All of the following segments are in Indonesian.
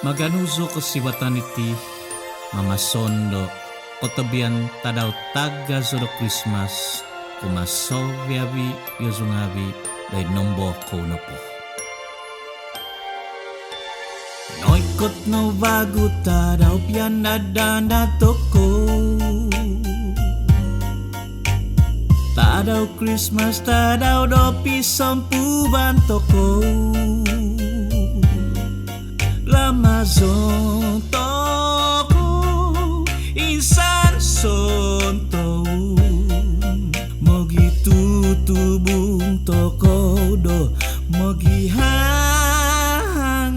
Maganuzo ko si wataniti mamasondo kotabian tadaw taga zoro Christmas kumasoviavi yozungavi day nombo ko na po. Noikot no bago tadaw pian nadana toko tadaw Christmas tadaw dopi sampuban toko Lamazon toko insan sonto mogi tutubung toko do mogi hangan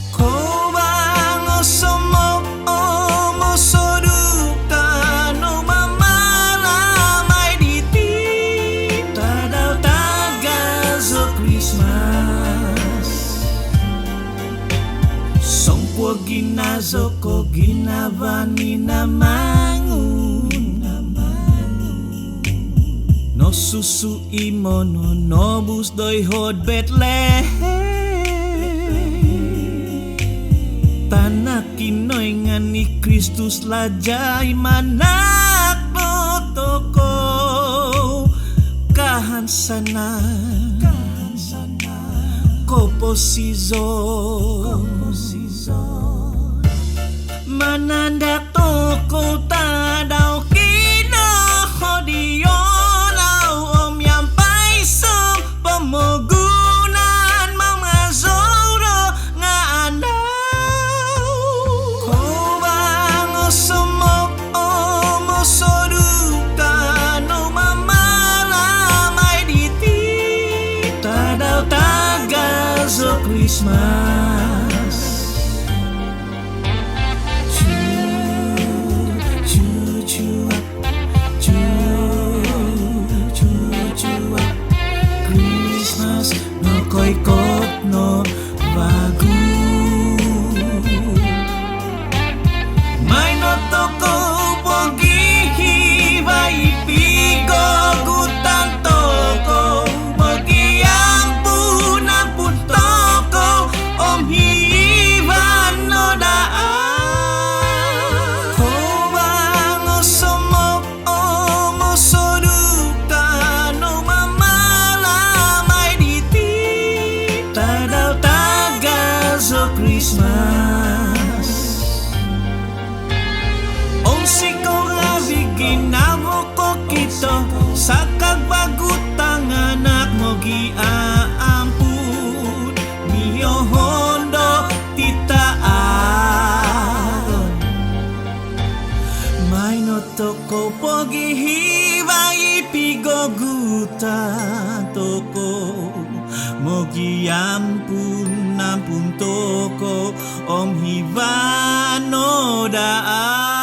ko bango somo omo soduka no mamala mai diti tadaw taga zo Christmas songpo ginazo ko ginavani na mangun no susu imono nobus doi hod Bethlehem tanah kinoy ngani Kristus lajai manak no toko kahansana koposizo mananda toko tadaw kinahodiyonaw om yampay so pamogunan mga zoro nga anaw ko bango sumok omo soduka no mamalamay diti tadaw taga zo Christmas koikot no bagu may no toko pogi hibai pigo gutan toko magiampunan pun toko om hivan no daan ko bango somok omo soduka no mamalamay diti tadaw taga zo Christmas om siko nga ginamo ko kito sa kagbagutang anak mo giaampun miyo hondo titaan may no toko pogi hibai pigogutan toko mogi ampun toko om hivano daan